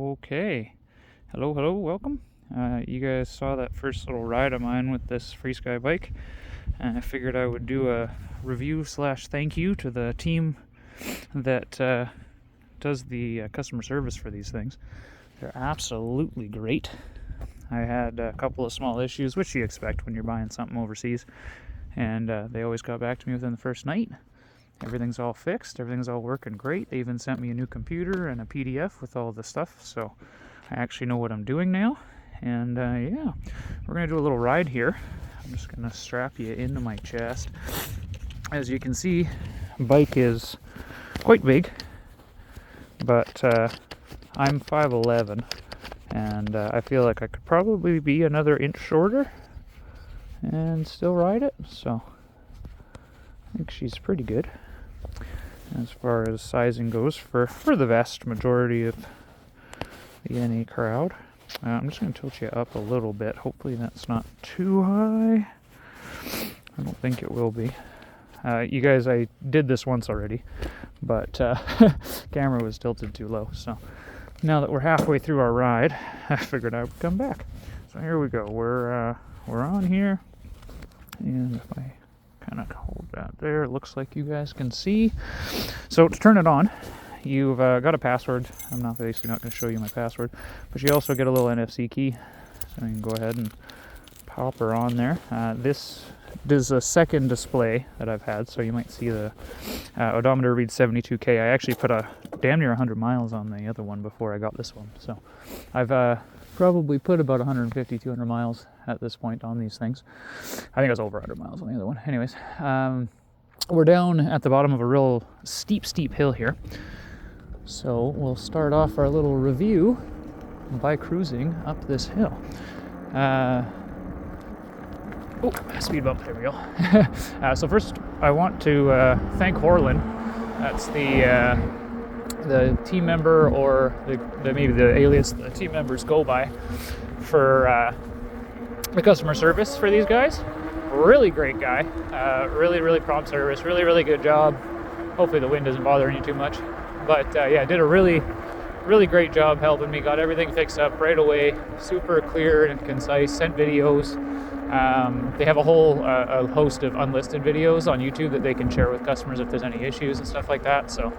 Okay. Hello, welcome. You guys saw that first little ride of mine with this FreeSky bike. I figured I would do a review / thank you to the team that does the customer service for these things. They're absolutely great. I had a couple of small issues, which you expect when you're buying something overseas, and they always got back to me within the first night. Everything's all fixed, everything's all working great. They even sent me a new computer and a PDF with all the stuff, so I actually know what I'm doing now. And yeah, we're gonna do a little ride here. I'm just gonna strap you into my chest. As you can see, the bike is quite big, but I'm 5'11", and I feel like I could probably be another inch shorter and still ride it, so I think she's pretty good as far as sizing goes for the vast majority of the NA crowd. I'm just going to tilt you up a little bit. Hopefully that's not too high. I don't think it will be. You guys, I did this once already, but camera was tilted too low. So now that we're halfway through our ride, I figured I would come back. So here we go. We're on here, and if I kind of hold that there, it looks like you guys can see. So to turn it on, you've got a password. I'm basically not going to show you my password, but you also get a little NFC key, so you can go ahead and pop her on there. This is a second display that I've had, so you might see the odometer reads 72K. I actually put a damn near 100 miles on the other one before I got this one, so I've probably put about 150, 200 miles at this point on these things. I think I was over 100 miles on the other one. Anyways, we're down at the bottom of a real steep hill here. So we'll start off our little review by cruising up this hill. Speed bump, there we go. So first I want to thank Horlin. That's the team member, or maybe the alias the team members go by, for the customer service for these guys. Really great guy. Really prompt service. Really good job. Hopefully the wind isn't bothering you too much. But yeah, did a really great job helping me. Got everything fixed up right away. Super clear and concise. Sent videos. They have a whole a host of unlisted videos on YouTube that they can share with customers if there's any issues and stuff like that. So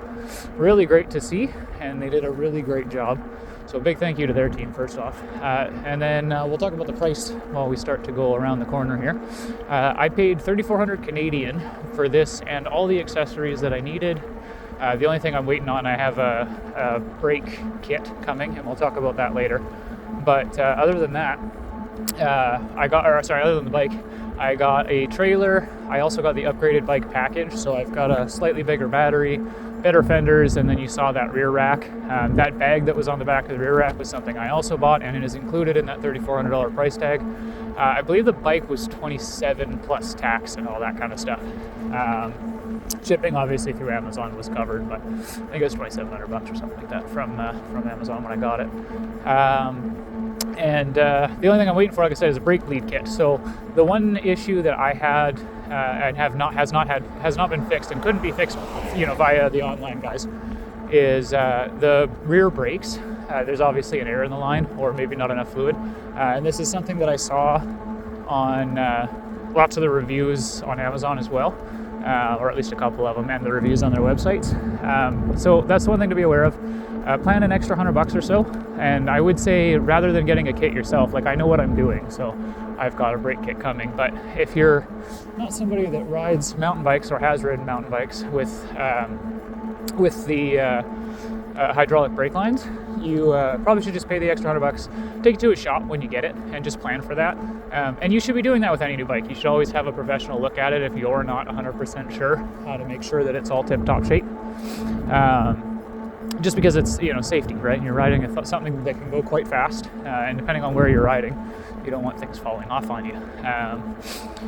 really great to see, and they did a really great job. So big thank you to their team first off. And then we'll talk about the price while we start to go around the corner here. I paid 3,400 Canadian for this and all the accessories that I needed. The only thing I'm waiting on, I have a brake kit coming, and we'll talk about that later. But other than that, other than the bike, I got a trailer. I also got the upgraded bike package, so I've got a slightly bigger battery, better fenders, and then you saw that rear rack. That bag that was on the back of the rear rack was something I also bought, and it is included in that $3,400 price tag. I believe the bike was $27 plus tax and all that kind of stuff. Shipping obviously through Amazon was covered, but I think it was $2,700 or something like that from Amazon when I got it. And the only thing I'm waiting for, like I said, is a brake lead kit. So the one issue that I had and has not been fixed and couldn't be fixed, via the online guys, is the rear brakes. There's obviously an error in the line, or maybe not enough fluid. And this is something that I saw on lots of the reviews on Amazon as well, or at least a couple of them, and the reviews on their websites. So that's one thing to be aware of. Plan an extra $100 or so, and I would say rather than getting a kit yourself, like I know what I'm doing, so I've got a brake kit coming. But if you're not somebody that rides mountain bikes or has ridden mountain bikes with the hydraulic brake lines, you probably should just pay the extra $100, take it to a shop when you get it, and just plan for that. And you should be doing that with any new bike. You should always have a professional look at it if you're not 100% sure how to make sure that it's all tip-top shape. Just because it's safety, right? And you're riding something that can go quite fast, and depending on where you're riding, you don't want things falling off on you.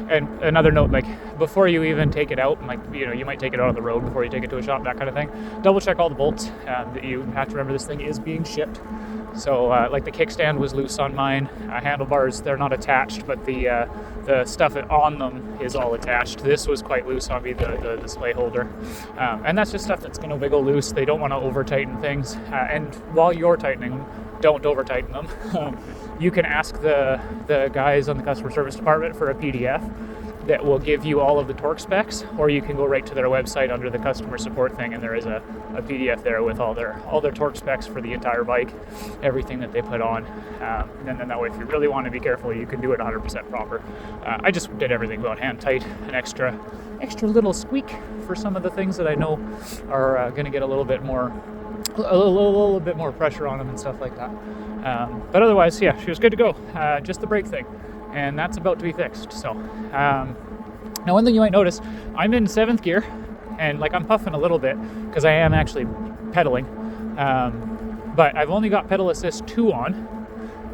And another note, like before you even take it out, you might take it out on the road before you take it to a shop, that kind of thing. Double check all the bolts. That you have to remember this thing is being shipped. So like the kickstand was loose on mine. Handlebars, they're not attached, but the stuff on them is all attached. This was quite loose on me, the display holder. And that's just stuff that's going to wiggle loose. They don't want to over tighten things. And while you're tightening them, don't over tighten them. You can ask the guys on the customer service department for a PDF that will give you all of the torque specs, or you can go right to their website under the customer support thing, and there is a PDF there with all their torque specs for the entire bike, everything that they put on. And then that way, if you really want to be careful, you can do it 100% proper. I just did everything about hand tight, an extra little squeak for some of the things that I know are going to get a little bit more pressure on them and stuff like that. But otherwise, yeah, she was good to go. Just the brake thing, and that's about to be fixed. So now, one thing you might notice, I'm in 7th gear, and like I'm puffing a little bit because I am actually pedaling, but I've only got pedal assist 2 on,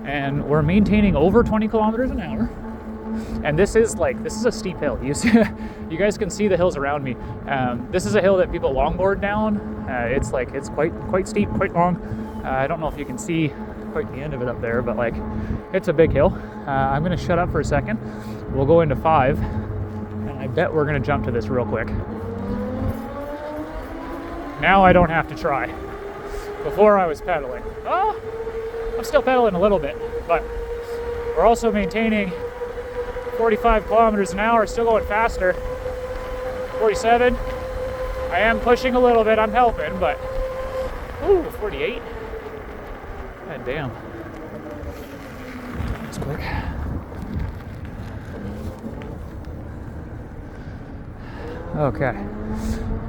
and we're maintaining over 20 kilometers an hour. And this is a steep hill. You guys can see the hills around me. This is a hill that people longboard down. It's quite steep, quite long. I don't know if you can see quite the end of it up there, but like it's a big hill. I'm gonna shut up for a second. We'll go into 5, and I bet we're gonna jump to this real quick. Now I don't have to try. Before I was pedaling. Oh, I'm still pedaling a little bit, but we're also maintaining 45 kilometers an hour, still going faster. 47. I am pushing a little bit, I'm helping, but ooh, 48. God damn. That's quick. Okay.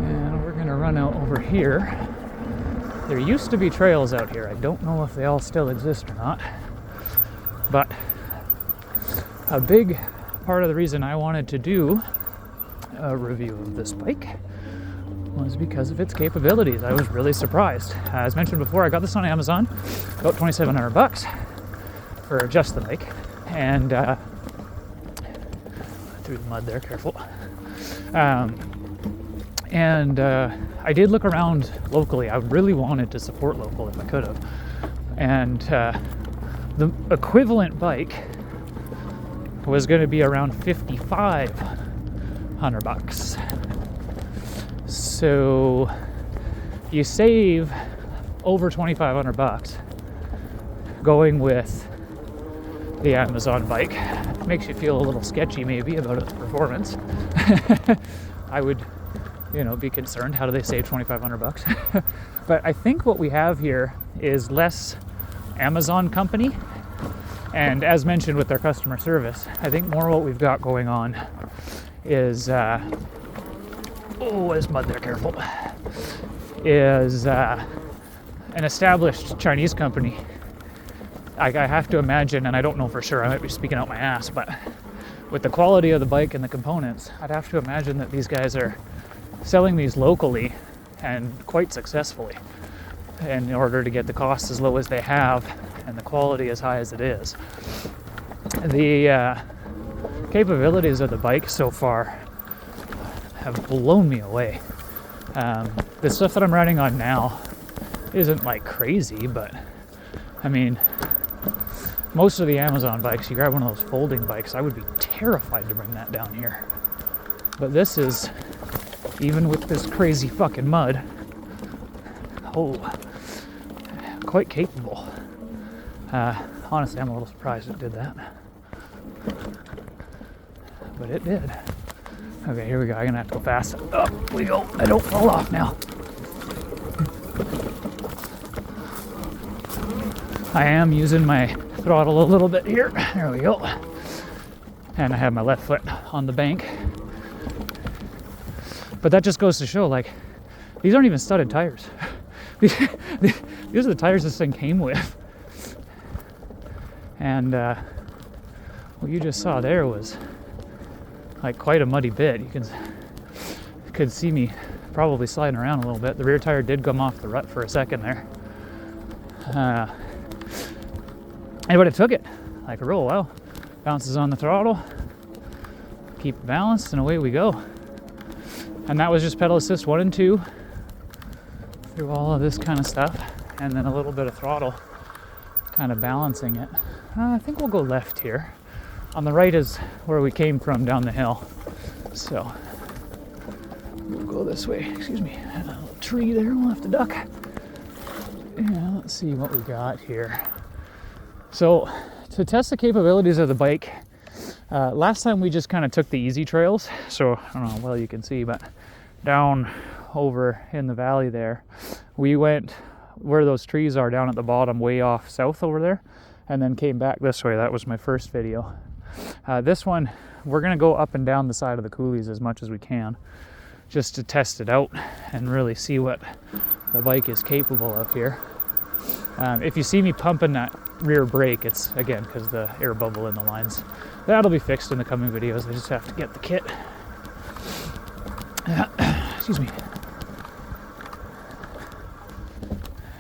And we're gonna run out over here. There used to be trails out here. I don't know if they all still exist or not. But a big part of the reason I wanted to do a review of this bike was because of its capabilities. I was really surprised. As mentioned before, I got this on Amazon, about $2,700 for just the bike, and through the mud there, careful. I did look around locally. I really wanted to support local if I could have, and the equivalent bike was going to be around $5,500. So you save over $2,500 going with the Amazon bike. Makes you feel a little sketchy maybe about its performance. I would, be concerned. How do they save $2,500? But I think what we have here is less Amazon company. And as mentioned with their customer service, I think more what we've got going on is, there's mud there, careful, is an established Chinese company. I have to imagine, and I don't know for sure, I might be speaking out my ass, but with the quality of the bike and the components, I'd have to imagine that these guys are selling these locally and quite successfully in order to get the costs as low as they have and the quality as high as it is. The capabilities of the bike so far have blown me away. The stuff that I'm riding on now isn't like crazy, but I mean, most of the Amazon bikes, you grab one of those folding bikes, I would be terrified to bring that down here. But this is, even with this crazy fucking mud, quite capable. Honestly, I'm a little surprised it did that. But it did. Okay, here we go. I'm gonna have to go fast. Up we go. I don't fall off now. I am using my throttle a little bit here. There we go. And I have my left foot on the bank. But that just goes to show, like, these aren't even studded tires. These are the tires this thing came with. And what you just saw there was like quite a muddy bit. You could see me probably sliding around a little bit. The rear tire did come off the rut for a second there. But it took it like a real well. Bounces on the throttle, keep it balanced, and away we go. And that was just pedal assist 1 and 2 through all of this kind of stuff, and then a little bit of throttle kind of balancing it. I think we'll go left here. On the right is where we came from down the hill, so we'll go this way. Excuse me, a little tree there, we'll have to duck. Yeah, let's see what we got here. So to test the capabilities of the bike, last time we just kind of took the easy trails. So I don't know how well you can see, but down over in the valley there, we went where those trees are down at the bottom, way off south over there, and then came back this way. That was my first video. This one, we're gonna go up and down the side of the coulees as much as we can, just to test it out and really see what the bike is capable of here. If you see me pumping that rear brake, it's again because the air bubble in the lines. That'll be fixed in the coming videos. I just have to get the kit. Excuse me.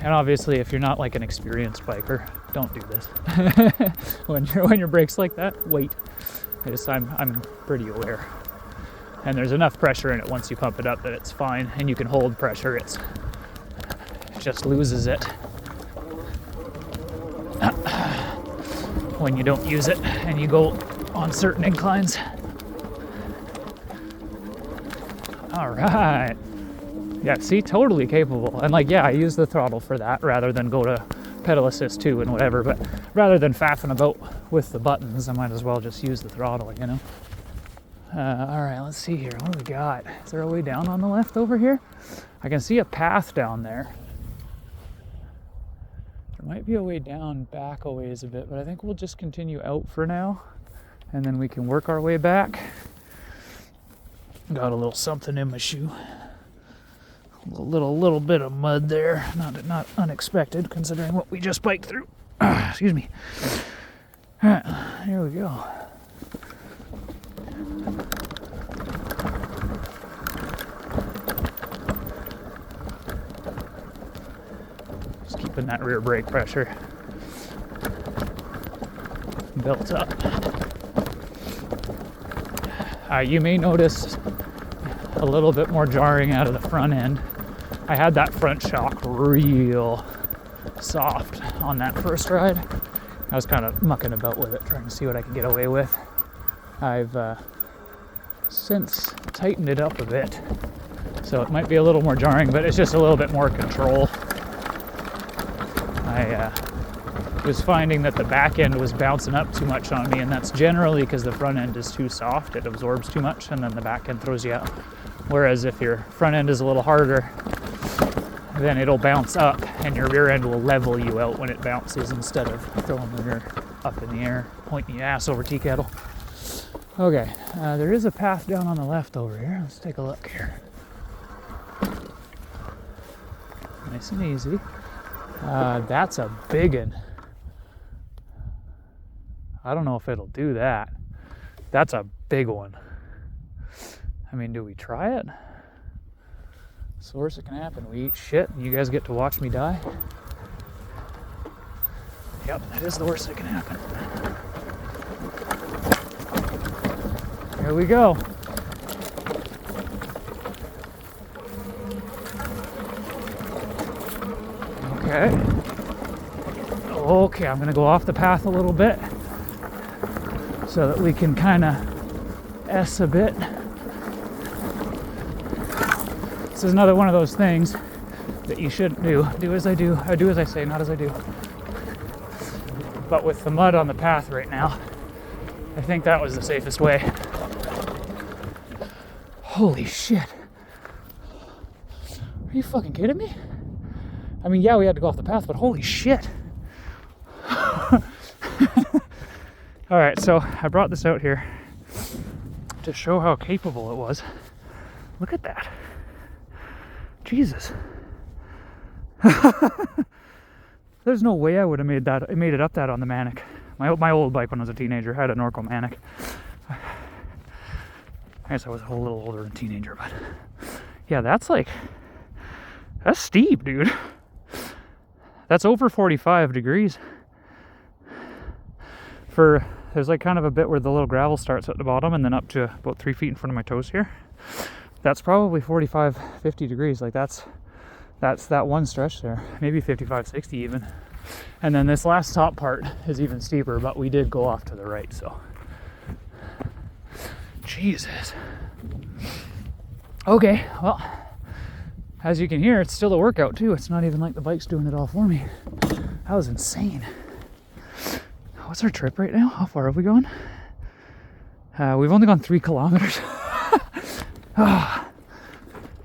And obviously, if you're not like an experienced biker, don't do this. when your brake's like that, wait. I'm pretty aware. And there's enough pressure in it once you pump it up that it's fine, and you can hold pressure. It just loses it when you don't use it and you go on certain inclines. All right. Yeah, see, totally capable. And like, yeah, I use the throttle for that rather than go to pedal assist 2 and whatever, but rather than faffing about with the buttons, I might as well just use the throttle, you know? All right, let's see here. What do we got? Is there a way down on the left over here? I can see a path down there. There might be a way down back a ways a bit, but I think we'll just continue out for now, and then we can work our way back. Got a little something in my shoe. A little bit of mud there. Not unexpected considering what we just biked through. Excuse me. All right, here we go. Just keeping that rear brake pressure built up. You may notice a little bit more jarring out of the front end. I had that front shock real soft on that first ride. I was kind of mucking about with it, trying to see what I could get away with. I've since tightened it up a bit, so it might be a little more jarring, but it's just a little bit more control. I was finding that the back end was bouncing up too much on me, and that's generally because the front end is too soft. It absorbs too much, and then the back end throws you out. Whereas if your front end is a little harder, then it'll bounce up and your rear end will level you out when it bounces instead of throwing the rear up in the air, pointing your ass over tea kettle. Okay, there is a path down on the left over here. Let's take a look here. Nice and easy. That's a big one. I don't know if it'll do that. That's a big one. I mean, do we try it? It's the worst that can happen. We eat shit and you guys get to watch me die. Yep, that is the worst that can happen. Here we go. Okay, I'm gonna go off the path a little bit so that we can kind of S a bit. This is another one of those things that you shouldn't do. Do as I do. I do as I say, not as I do. But with the mud on the path right now, I think that was the safest way. Holy shit. Are you fucking kidding me? I mean, yeah, we had to go off the path, but holy shit. All right, so I brought this out here to show how capable it was. Look at that. Jesus. There's no way I would have made it up that on the Manic. My old bike when I was a teenager had a Norco Manic. I guess I was a little older than a teenager, but yeah, that's steep, dude. That's over 45 degrees. There's like kind of a bit where the little gravel starts at the bottom and then up to about 3 feet in front of my toes here. That's probably 45, 50 degrees. Like that's that one stretch there. Maybe 55, 60 even. And then this last top part is even steeper, but we did go off to the right, so. Jesus. Okay, well, As you can hear, it's still a workout too. It's not even like the bike's doing it all for me. That was insane. What's our trip right now? How far have we gone? We've only gone 3 kilometers. Oh.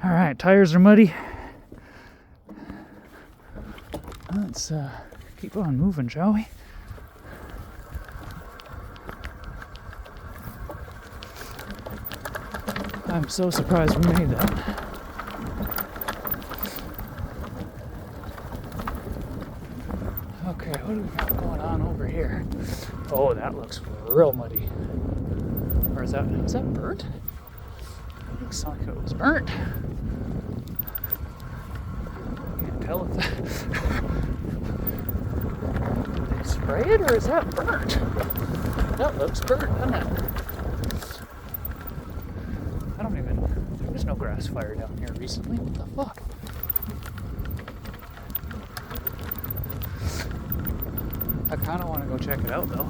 All right, tires are muddy. Let's keep on moving, shall we? I'm so surprised we made that. Okay, what do we got going on over here? Oh, that looks real muddy. Or is that burnt? It looks like it was burnt. Can't tell if did they spray it or is that burnt? That looks burnt, doesn't it? There was no grass fire down here recently. What the fuck? I kind of want to go check it out though.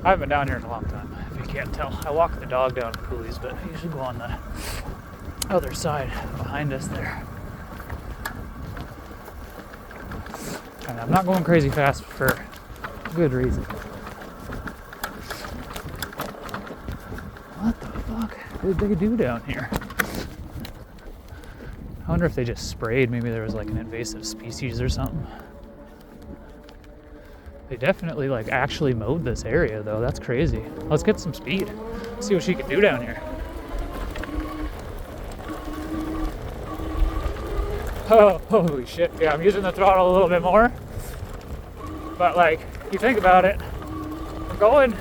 I haven't been down here in a long time, if you can't tell. I walk the dog down the coulees, but I usually go on the other side behind us there. And I'm not going crazy fast for good reason. What the fuck did they do down here? I wonder if they just sprayed. Maybe there was like an invasive species or something. They definitely like actually mowed this area though. That's crazy. Let's get some speed. See what she can do down here. Oh, holy shit. Yeah, I'm using the throttle a little bit more. But like, you think about it, I'm going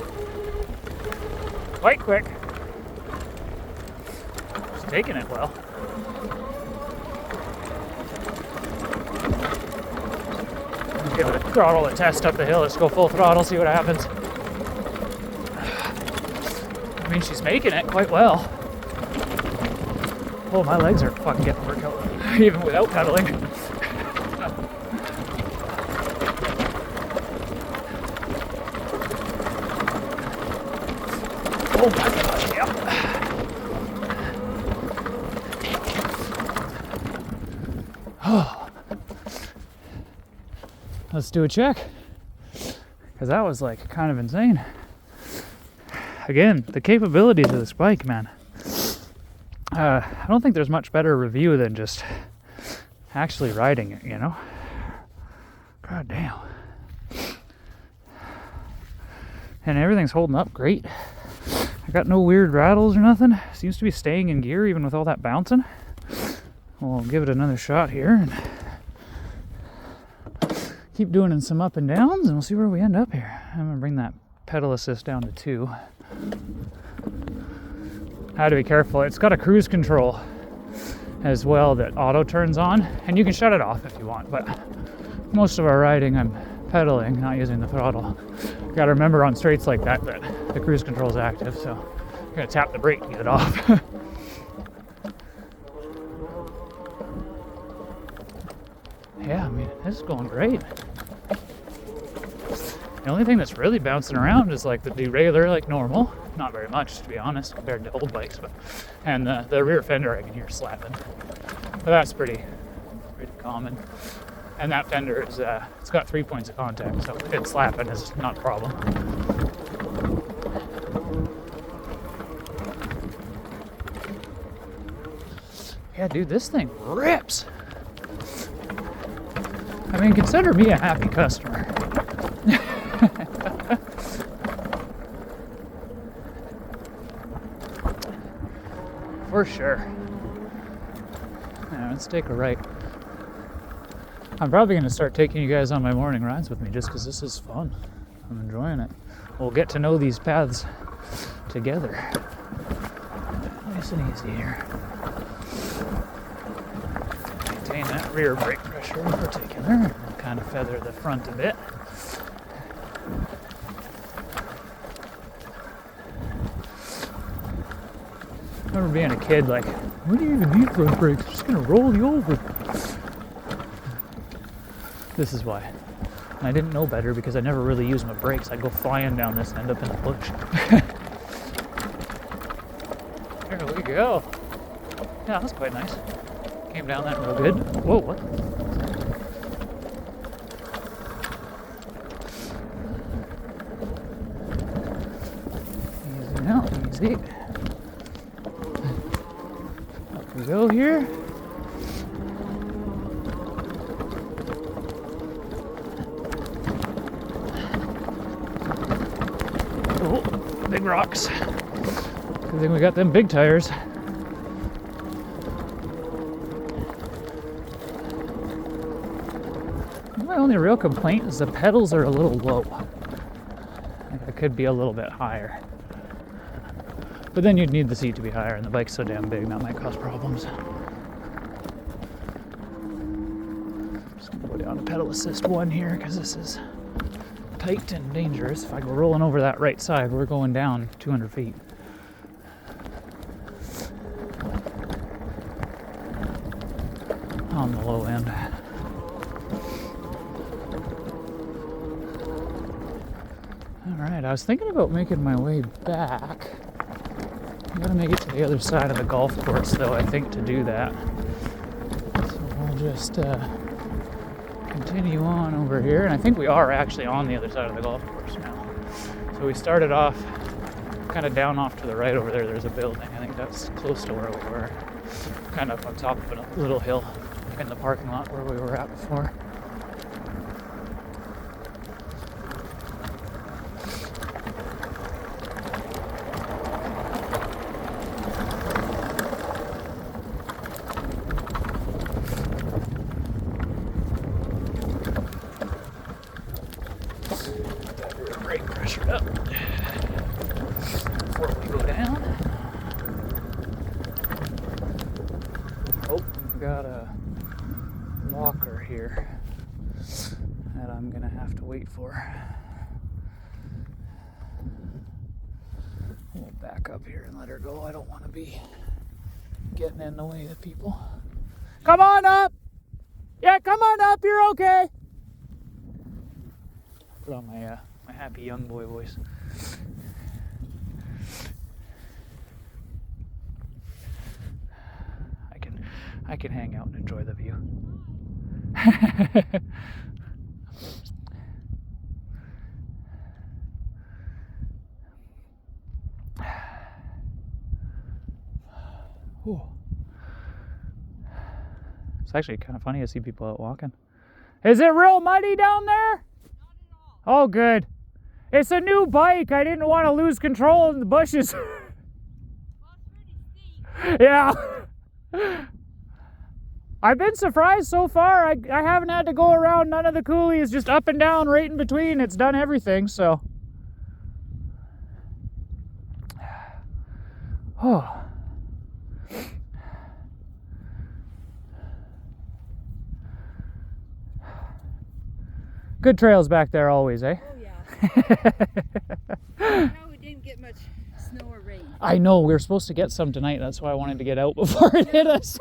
quite quick. Just taking it well. Give it a throttle a test up the hill. Let's go full throttle, see what happens. I mean, she's making it quite well. Oh, my legs are fucking getting workout even without pedaling. Oh my gosh, yeah. Oh. Let's do a check. Because that was like kind of insane. Again, the capabilities of this bike, man. I don't think there's much better review than just actually riding it, you know? God damn. And everything's holding up great. I got no weird rattles or nothing. Seems to be staying in gear even with all that bouncing. We'll give it another shot here and keep doing some up and downs and we'll see where we end up here. I'm gonna bring that pedal assist down to 2. I had to be careful. It's got a cruise control as well that auto turns on, and you can shut it off if you want, but most of our riding I'm pedaling, not using the throttle. You gotta remember on straights like that the cruise control is active, so you're gonna tap the brake to get it off. Yeah, I mean, this is going great. The only thing that's really bouncing around is like the derailleur, like normal. Not very much, to be honest, compared to old bikes, but and the rear fender I can hear slapping. But that's pretty common. And that fender is it's got 3 points of contact, so it slapping is not a problem. Yeah, dude, this thing rips. I mean, consider me a happy customer. For sure. Yeah, let's take a right. I'm probably going to start taking you guys on my morning rides with me just because this is fun. I'm enjoying it. We'll get to know these paths together. Nice and easy here. Maintain that rear brake pressure in particular. We'll kind of feather the front a bit. I remember being a kid, like, what do you even need front brakes? It's just gonna roll you over. This is why. And I didn't know better because I never really used my brakes. I'd go flying down this and end up in the bush. There we go. Yeah, that's quite nice. Came down that real good. Whoa, what? Easy now, easy. Up we go here. Oh, big rocks. Good thing we got them big tires. My only real complaint is the pedals are a little low. It could be a little bit higher. But then you'd need the seat to be higher, and the bike's so damn big that might cause problems. Just gonna go down to pedal assist 1 here, because this is tight and dangerous. If I go rolling over that right side, we're going down 200 feet. On the low end. Alright, I was thinking about making my way back. I gotta make it to the other side of the golf course, though, I think, to do that. So we'll just continue on over here. And I think we are actually on the other side of the golf course now. So we started off kind of down off to the right over there. There's a building. I think that's close to where we were. Kind of on top of a little hill in the parking lot where we were at before. Brake pressure up before we go down. Oh, we've got a locker here that I'm gonna have to wait for. We'll back up here and let her go. I don't want to be getting in the way of people. Come on up! Yeah, come on up, you're okay! Put on my my happy young boy voice. I can hang out and enjoy the view. Ooh. It's actually kind of funny to see people out walking. Is it real muddy down there? Not at all. Oh, good. It's a new bike. I didn't want to lose control in the bushes. Well, it's pretty steep. Yeah. I've been surprised so far. I haven't had to go around none of the coulees, just up and down, right in between. It's done everything, so. Oh. Good trails back there always, eh? Oh, yeah. Now we didn't get much snow or rain. I know, we were supposed to get some tonight. That's why I wanted to get out before it hit us.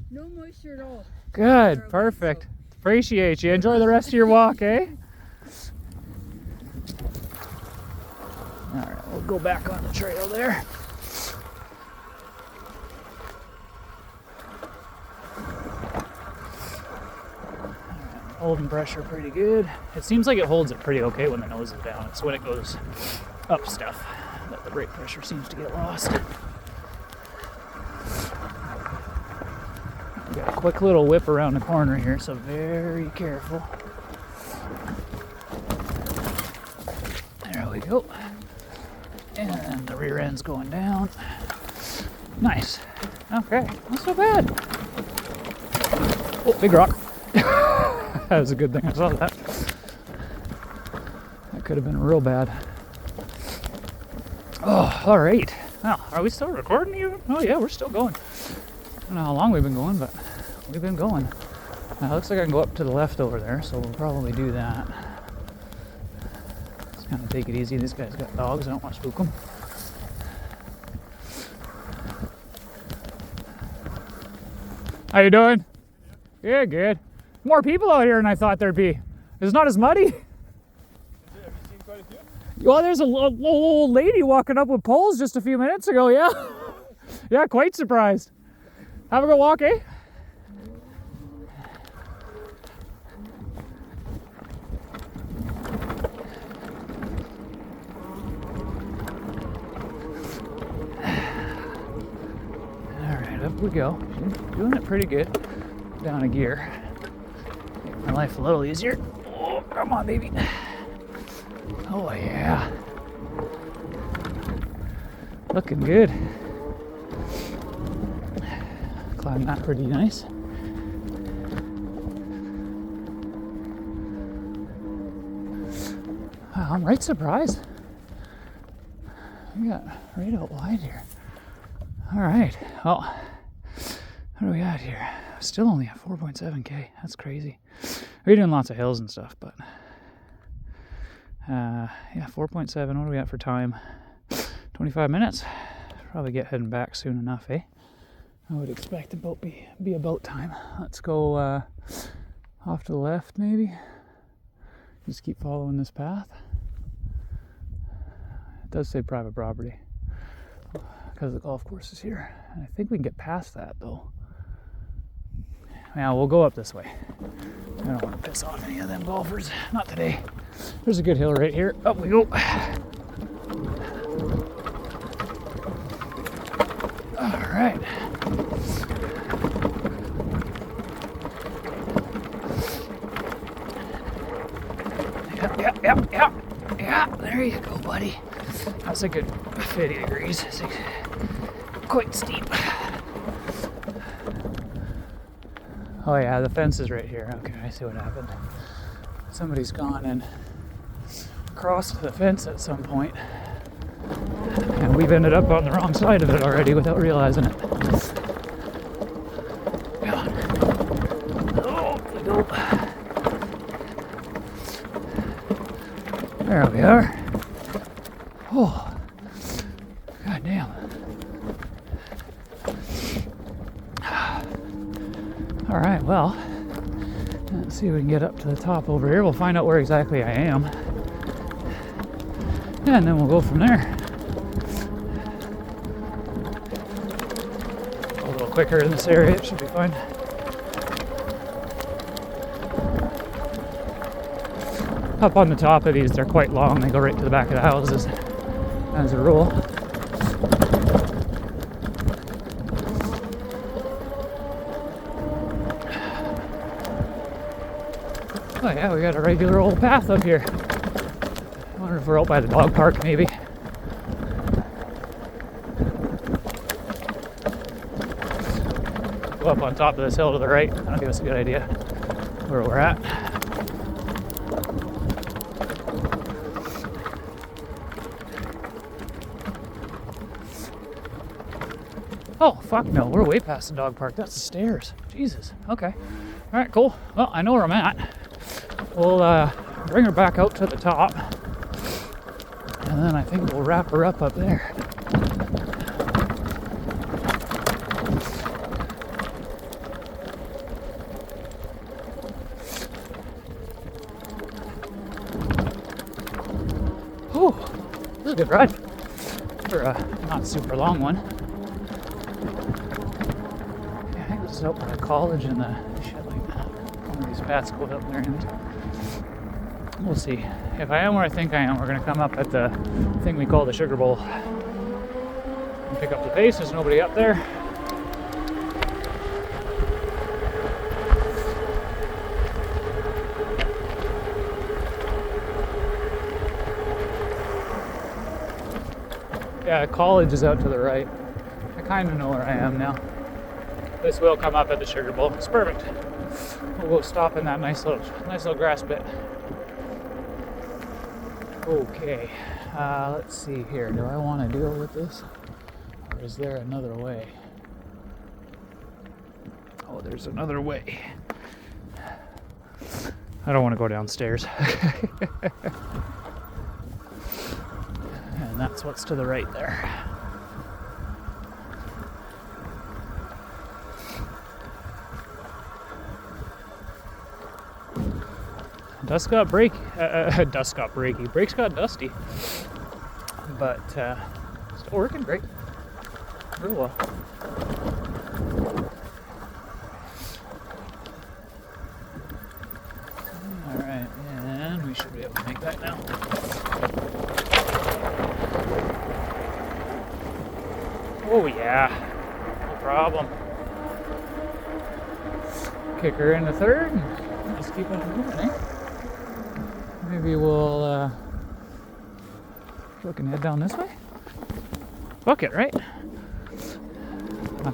No moisture at all. Good, perfect. So. Appreciate you. Enjoy the rest of your walk, eh? All right, we'll go back on the trail there. Holding pressure pretty good. It seems like it holds it pretty okay when the nose is down. It's when it goes up stuff that the brake pressure seems to get lost. Got a quick little whip around the corner here, so very careful. There we go. And the rear end's going down. Nice. Okay, not so bad. Oh, big rock. That was a good thing I saw that. That could have been real bad. Oh, all right. Well, are we still recording even? Oh yeah, we're still going. I don't know how long we've been going, but we've been going. Now, it looks like I can go up to the left over there, so we'll probably do that. Just kind of take it easy. These guys got dogs. I don't want to spook them. How you doing? Yeah, good. More people out here than I thought there'd be. It's not as muddy. Have you seen quite a few? Well, there's a old lady walking up with poles just a few minutes ago, yeah. Yeah, quite surprised. Have a good walk, eh? Alright, up we go. Doing it pretty good. Down a gear. Make my life a little easier. Oh, come on, baby. Oh, yeah. Looking good. Climb that pretty nice. Wow, I'm right surprised. We got right out wide here. All right. Well, what do we got here? Still only at 4.7K. That's crazy. We're doing lots of hills and stuff, but yeah, 4.7. What do we got for time? 25 minutes. Probably get heading back soon enough, eh? I would expect about be about time. Let's go off to the left, maybe. Just keep following this path. It does say private property because the golf course is here. And I think we can get past that though. Now we'll go up this way. I don't want to piss off any of them golfers. Not today. There's a good hill right here. Up we go. All right. Yeah. There you go, buddy. That's a good 50 degrees. It's quite steep. Oh yeah, the fence is right here. Okay, I see what happened. Somebody's gone and crossed the fence at some point. And we've ended up on the wrong side of it already without realizing it. Oh, we go. There we are. Oh, god damn. All right, well, let's see if we can get up to the top over here. We'll find out where exactly I am. Yeah, and then we'll go from there. A little quicker in this area, it should be fine. Up on the top of these, they're quite long. They go right to the back of the houses, as a rule. Oh yeah, we got a regular old path up here. I wonder if we're out by the dog park, maybe. Go up on top of this hill to the right. That'll give us a good idea where we're at. Oh, fuck no. We're way past the dog park. That's the stairs. Jesus. Okay. All right, cool. Well, I know where I'm at. We'll bring her back out to the top. And then I think we'll wrap her up there. Whew. This is a good ride. For a not super long one. Yeah, I think this is out by the college and the shit like that. One of these paths go up there and we'll see. If I am where I think I am, we're going to come up at the thing we call the Sugar Bowl. And pick up the pace. There's nobody up there. Yeah, college is out to the right. I kind of know where I am now. This will come up at the Sugar Bowl. It's perfect. We'll go stop in that nice little grass bit. Okay, let's see here. Do I want to deal with this? Or is there another way? Oh, there's another way. I don't want to go downstairs. And that's what's to the right there. Brakes got dusty, but still working great. real well. Alright, and we should be able to make that now. Oh yeah, no problem. Kick her in the third and just keep on moving, eh? Maybe we'll look and head down this way. Fuck it, right?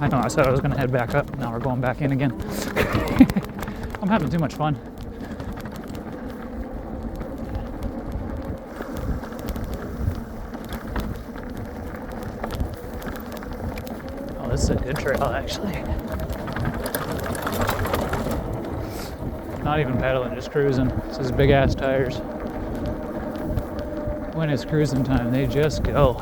I know I said I was gonna head back up. Now we're going back in again. I'm having too much fun. Oh, this is a good trail, actually. Not even pedaling, just cruising. This is big ass tires. When it's cruising time, they just go.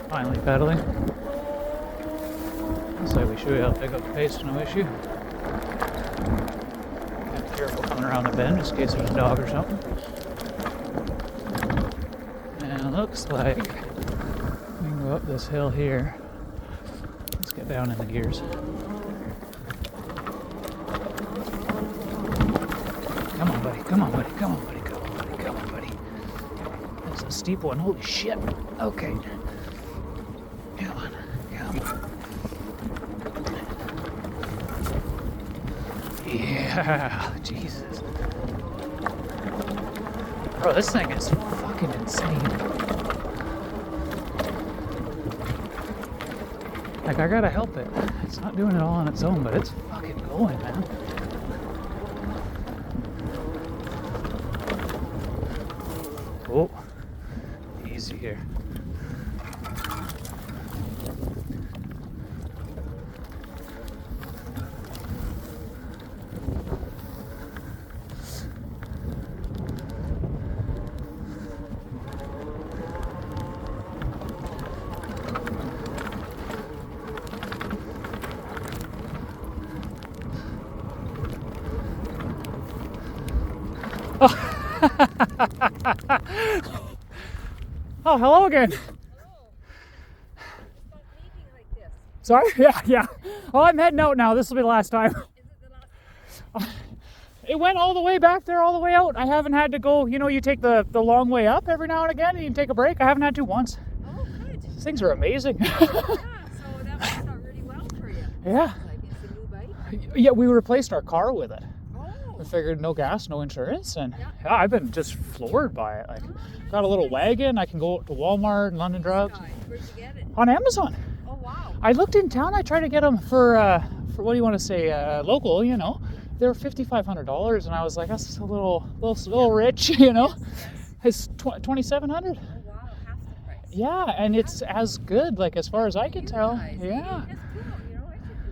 Finally pedaling. Looks like we should be able to pick up the pace, no issue. Gotta be careful coming around the bend just in case there's a dog or something. And it looks like we can go up this hill here. Let's get down in the gears. Come on, buddy. Come on, buddy. Come on, buddy. Come on, buddy. Come on, buddy. That's a steep one. Holy shit. Okay. Come on. Come on. Yeah. Jesus. Bro, this thing is fucking insane. Like, I gotta help it. It's not doing it all on its own, but it's fucking going, man. Oh, easy here. Oh, hello again. Hello. Stop leaving like this. Sorry? Yeah. Oh, I'm heading out now. This will be the last time. Is it the last? It went all the way back there, all the way out. I haven't had to go, you take the long way up every now and again and you take a break. I haven't had to once. Oh, good. These things are amazing. Yeah, so that works out really well for you. Yeah. Like it's a new bike. Yeah, we replaced our car with it. Oh. I figured no gas, no insurance, and Yeah. yeah, I've been just floored by it. Like, got a little wagon. I can go to Walmart and London Drugs Guy, where'd you get it? on Amazon. Oh, wow. I looked in town. I tried to get them for what do you want to say, local. They were $5,500, and I was like, that's a little rich, Yes. It's $2,700. Oh, wow. Half the price. Yeah, and it's as good, like as far as I can You tell. guys, Yeah. That's cool. I should do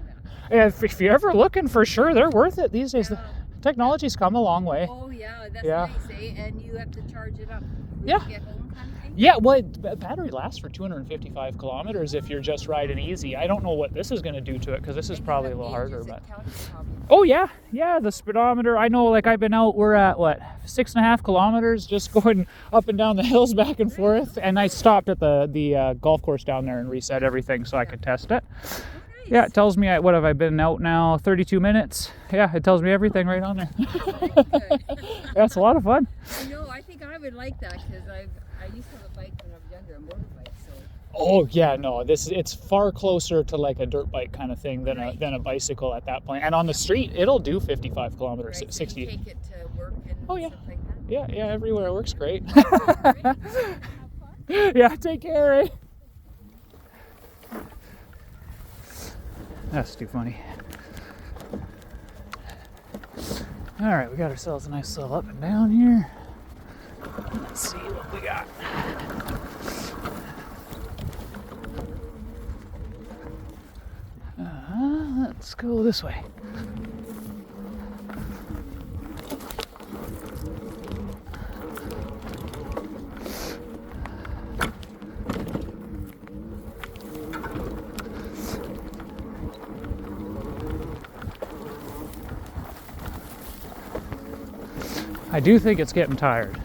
that. Yeah, if you're ever looking, for sure, they're worth it these days. The Yeah. technology's come a long way. Oh, yeah. That's Yeah. nice, eh? And you have to charge it up when Yeah. you get home kind of thing? Yeah, well, battery lasts for 255 kilometers if you're just riding easy. I don't know what this is going to do to it because this is And you probably a have little harder. gauges But that count it, probably. oh yeah, the speedometer. I know, like I've been out. We're at what 6.5 kilometers, just going up and down the hills back and forth. And I stopped at the golf course down there and reset everything so I could test it. Oh, Yeah, nice. it tells me what have I been out now? 32 minutes. Yeah, it tells me everything right on there. Yeah, it's a lot of fun. I know. I think I would like that because I used to have a bike when I was younger, a motorbike. So Oh yeah, no, it's far closer to like a dirt bike kind of thing than Right. a bicycle at that point. And on the street, it'll do 55 kilometers, right, so 60. you take it to work and Oh, yeah. stuff like that. Yeah, everywhere it works great. Great. Have fun. Yeah, take care, eh? That's too funny. All right, we got ourselves a nice little up and down here. Let's see what we got. Let's go this way. I do think it's getting tired.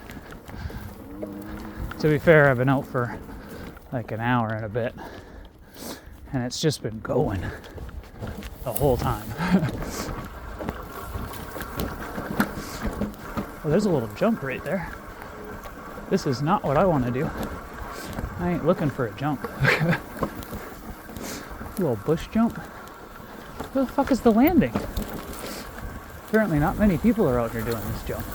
To be fair, I've been out for like an hour and a bit, and it's just been going the whole time. Well, there's a little jump right there. This is not what I want to do. I ain't looking for a jump. A little bush jump. Where the fuck is the landing? Apparently not many people are out here doing this jump.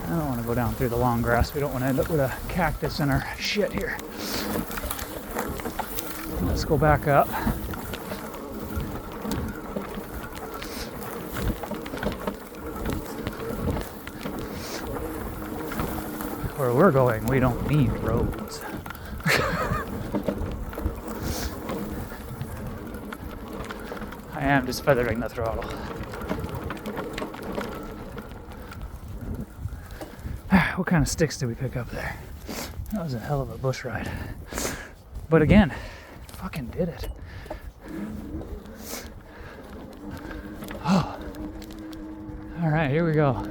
I don't want to go down through the long grass. We don't want to end up with a cactus in our shit here. Let's go back up. Where we're going, we don't need roads. I am just feathering the throttle. What kind of sticks did we pick up there? That was a hell of a bush ride. But again, fucking did it. Oh. All right, here we go.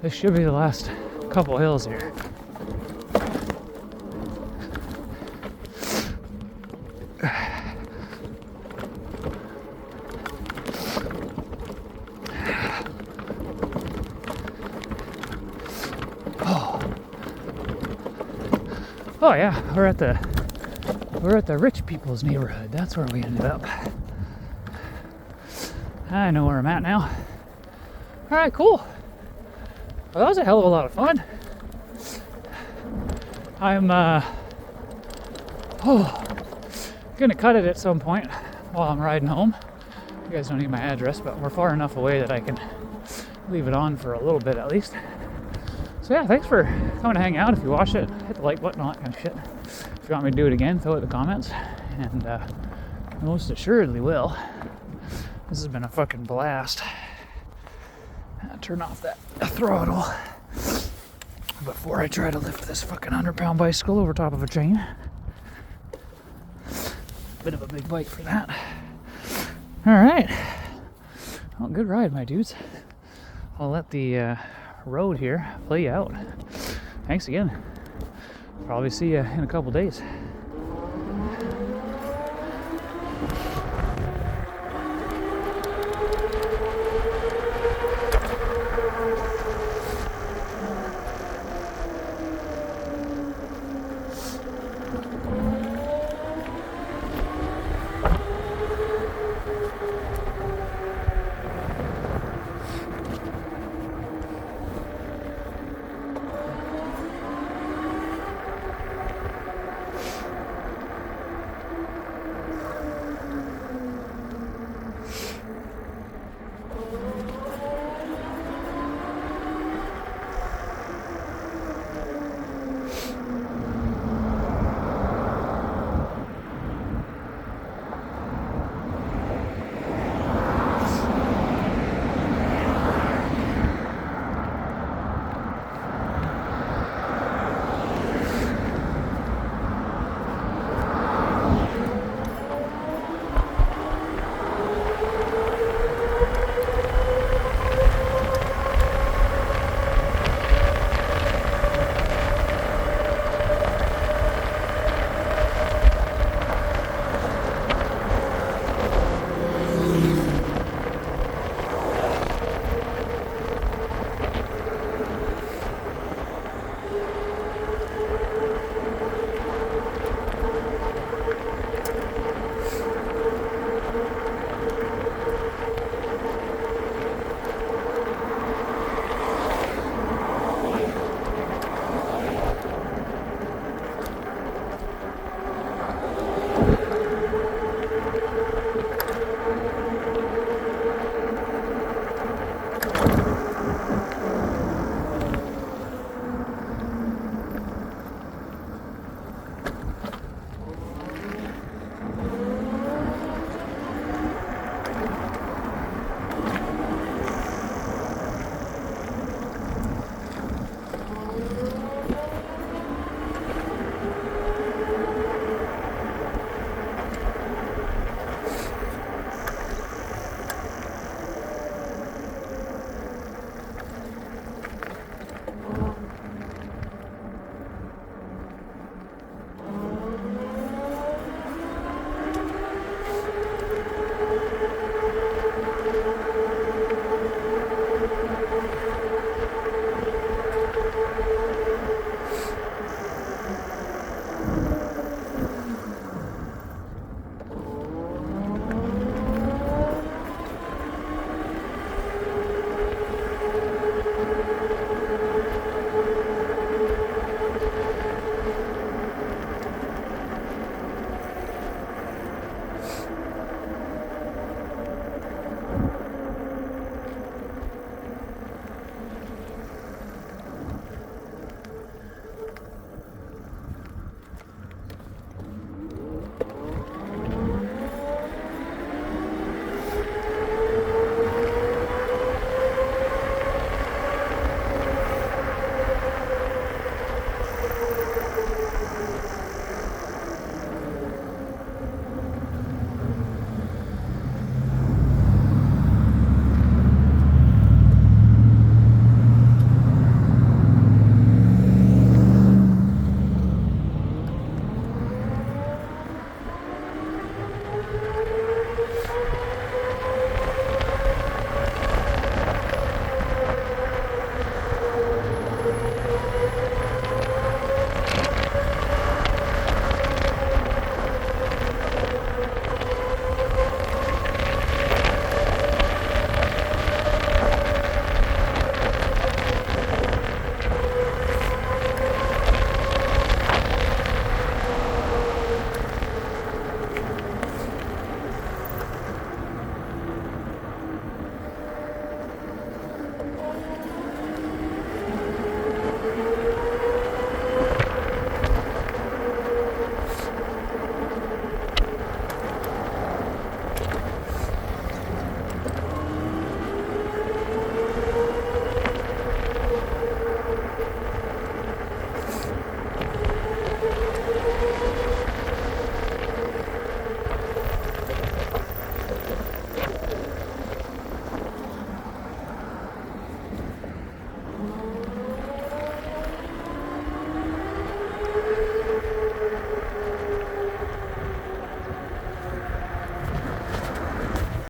This should be the last couple hills here. Oh yeah, we're at the rich people's neighborhood. That's where we ended up. I know where I'm at now. All right, cool. Well, that was a hell of a lot of fun. I'm gonna cut it at some point while I'm riding home. You guys don't need my address, but we're far enough away that I can leave it on for a little bit at least. So yeah, thanks for coming to hang out. If you watch it, hit the like button, all that kind of shit. If you want me to do it again, throw it in the comments, and most assuredly will. This has been a fucking blast. Turn off that throttle before I try to lift this fucking 100-pound bicycle over top of a chain. Bit of a big bike for that. All right. Well, good ride, my dudes. I'll let the road here play you out. Thanks again. Probably see you in a couple days.